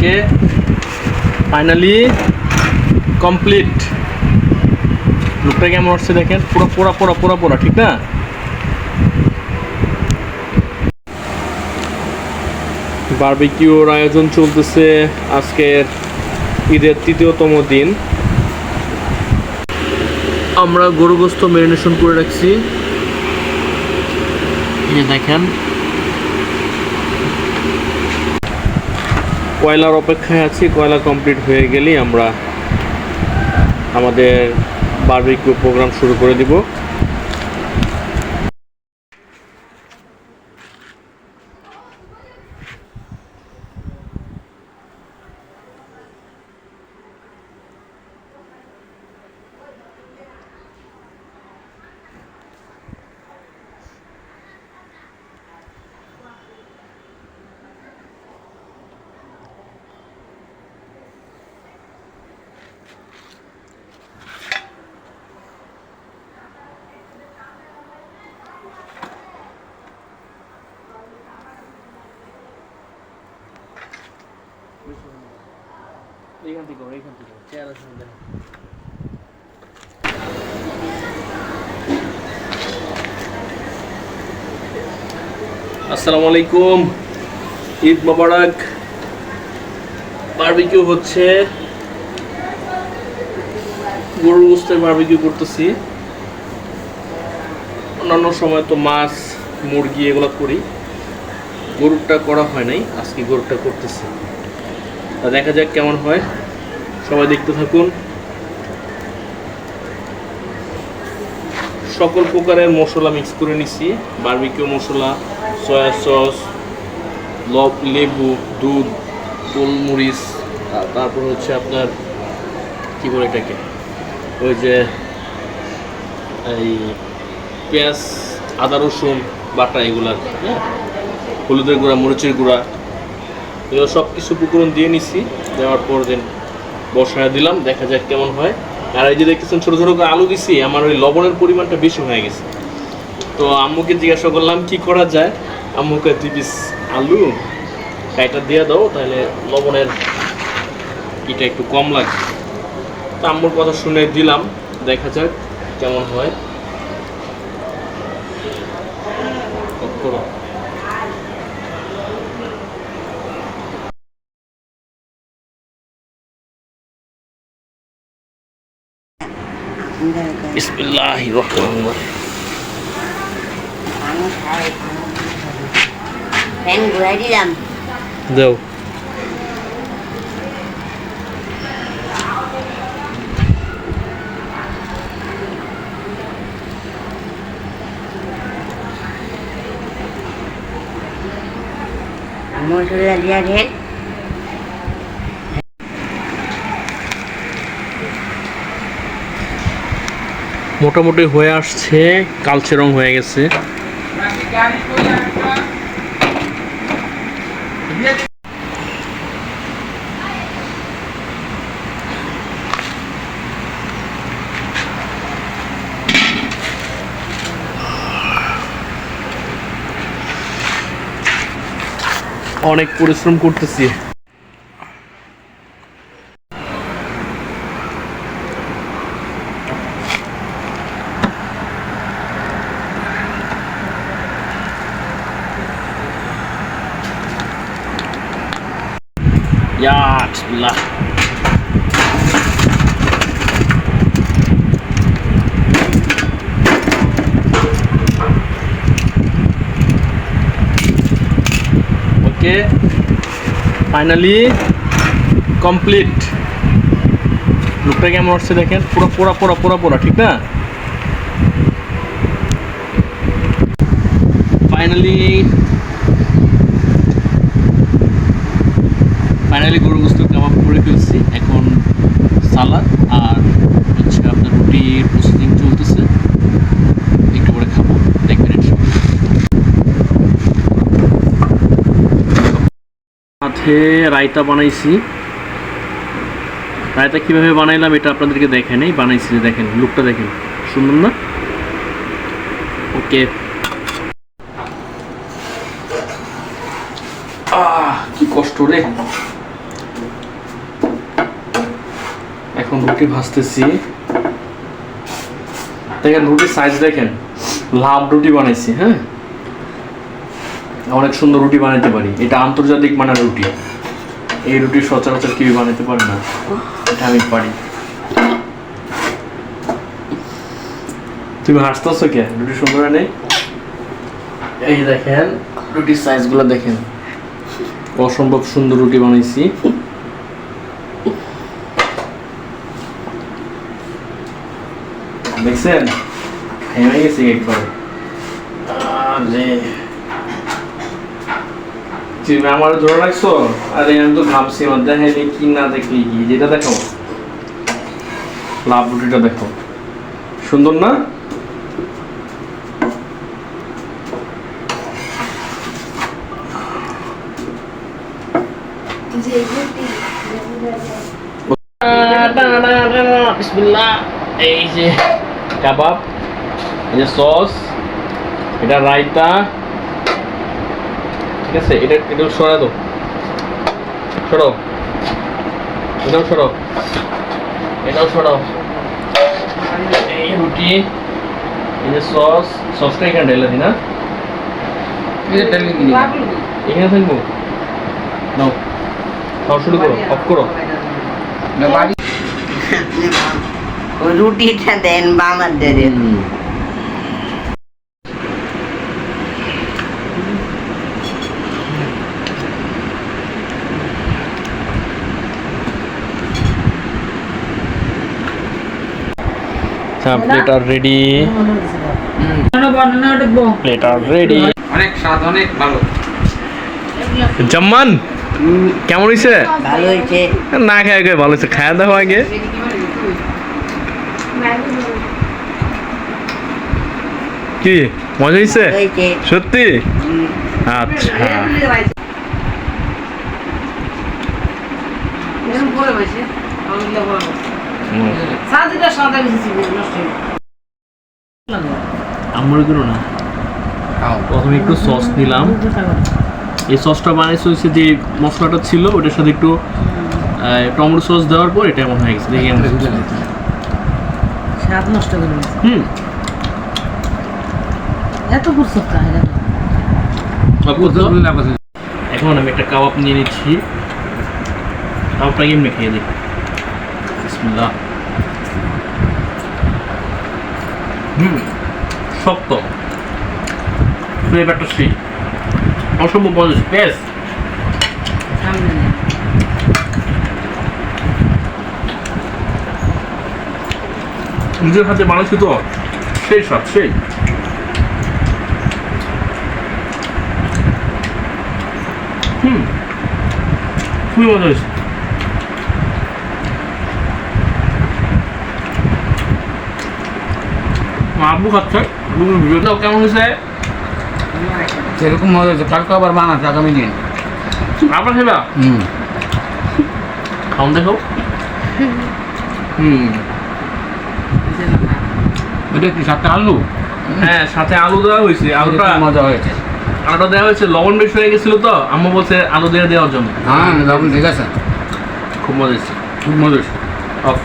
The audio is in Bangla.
ওকে, ফাইনালি কমপ্লিট। লুকটা কেমন হচ্ছে দেখেন, পুরো পোড়া পোড়া পোড়া পোড়া, ঠিক না? বারবিকিউর আয়োজন চলতেছে আজকের ঈদের ৩য়তম দিন। আমরা গরু গোস্ত ম্যারিনেশন করে রাখছি, এই যে দেখেন। কয়লার অপেক্ষায় আছি, কয়লা কমপ্লিট হয়ে গেলেই আমরা আমাদের বারবিকিউ প্রোগ্রাম শুরু করে দিব। আসসালামু আলাইকুম, ঈদ মোবারক। বারবিকিউ হচ্ছে, গরুর গোস্তের বারবিকিউ করতেছি। অন্যান্য সময় তো মাছ, মুরগি এগুলো করি, গরুরটা করা হয় নাই, আজকে গরুরটা করতেছি। তা দেখা যাক কেমন হয়, সবাই দেখতে থাকুন। সকল প্রকারের মশলা মিক্স করে নিছি, বারবিকিউ মশলা, সয়া সস, লেবু, দুধ, গোলমরিচ, তারপর হচ্ছে আপনার কী বলে এটাকে, ওই যে এই পেঁয়াজ, আদা রসুন বাটা, এগুলার, হ্যাঁ, হলুদের গুঁড়া, মরিচের গুঁড়া, এগুলো সব কিছু উপকরণ দিয়ে নিছি। দেওয়ার পর দিন বসায় দিলাম, দেখা যাক কেমন হয়। আর এই যে দেখতেছেন ছোটো ছোটো করে আলু দিছি, আমার ওই লবণের পরিমাণটা বেশি হয়ে গেছে। তো আম্মুকে জিজ্ঞাসা করলাম কি করা যায়, আম্মুকে 2 পিস আলু কাইটা দিয়ে দাও, তাহলে লবণের এটা একটু কম লাগে। তো আম্মুর কথা শুনে দিলাম, দেখা যাক কেমন হয়। বিসমিল্লাহির রহমানির রহিম। ফ্যান ঘুরাই দিলাম, দাও। মশলা দিয়া ঢেল। মোটামুটি হয়ে আসছে, কালচে রং হয়ে গেছে। অনেক পরিশ্রম করতেছি। ইয়া বিসমিল্লাহ। ওকে, ফাইনালি কমপ্লিট। লুকটা কেমন হচ্ছে দেখেন, পুরো পোড়া পোড়া পোড়া পোড়া, ঠিক না? ফাইনালি গরু গোস্ত কাবাব করে ফেলছি। এখন সালাদ আর হচ্ছে আপনার রুটির প্রসেসিং চলতেছে, একটু করে খাবো, দেখবেন ইনশাআল্লাহ। সাথে রায়তা বানাইছি। রায়তা কীভাবে বানাইলাম এটা আপনাদেরকে দেখে নেই, বানাইছি যে দেখেন, লুকটা দেখেন, সুন্দর না? ওকে, কি কষ্ট রে। এখন রুটি ভাজতেছি। দেখেন রুটির সাইজ দেখেন, লাভ রুটি বানাইছি। হ্যাঁ, অনেক সুন্দর রুটি বানাইতে পারি। এটা আন্তর্জাতিক মানের রুটি। এই রুটি সচরাচর কেউ বানাইতে পারে না, এটা আমি পারি। তুমি হাসতেছো কে? রুটি সুন্দর নেই? এই দেখেন রুটির সাইজগুলো দেখেন, অসম্ভব সুন্দর রুটি বানাইছি। দেখছেন, হেমে গেছি একবার। আরে তুমি আমার ধরে রাখছো? আরে আমি তো ভাবছি আমার দেখাইলে কি না দেখলি কি। যেটা দেখো, লাভ রুটিটা দেখো, সুন্দর না? বিসমিল্লাহ। এই যে কাবাব, এই যে সস, এটা রায়তা, ঠিক আছে। এটাও সরা দাও, সরাও, এটাও সরাও, এটাও সরাও। এই রুটি, এই যে সসটা এখানে ঢেলে দিই না, এখানে থাকবো। নাও, খাওয়া শুরু করো, অফ করো। ওই রুটিটা দেন বা আমার দেন। প্লেট আর রেডি, প্লেট আর রেডি। অনেক স্বাদ, অনেক ভালো। জাম্মান কেমন হয়েছে? ভালো হয়েছে। না খায় খায় ভালো হয়েছে, খায় দেখো আগে। কি মজা হয়েছে? হয়েছে। সত্যি? আচ্ছা, আমার গুলো না। প্রথমে একটু সস নিলাম। এই সসটা বানাইছে হচ্ছে যে মশলাটা ছিল ওটার সাথে একটু টমেটো সস দেওয়ার পর এটা এমন হয়ে গেছে। দেখি স্বাদ নষ্ট করে দিচ্ছে। এত করছো এখন আমি একটা কাবাব নিয়ে নিচ্ছি। কাবাবটা এমনি খেয়ে দিই। বিসমিল্লাহ। শক্ত, ফ্লেভারটা সেই অসম্ভব মজা, বেস্ট। নিজের হাতে বানাচ্ছি তো, সেই স্বাদ, সেই। খুবই মজা হয়েছে। আব্বু খাচ্ছে, ভিডিওটাও কেমন হয়েছে? সেরকম মজা হচ্ছে, কালকে আবার বানাচ্ছে আগামী দিন। আবার খেলা খাওন দেখো। এটা কি সাথে আলু? হ্যাঁ, সাথে আলু দেওয়া হয়েছে। আলুটা মজা হয়েছে। আলুটা দেওয়া হয়েছে, লবণ বেশি হয়ে গেছিল তো আম্মু বলছে আলু দিয়ে দেওয়ার জন্য। হ্যাঁ, লবণ ঠিক আছে, খুব মজা হয়েছে, খুব মজা হয়েছে। অফ।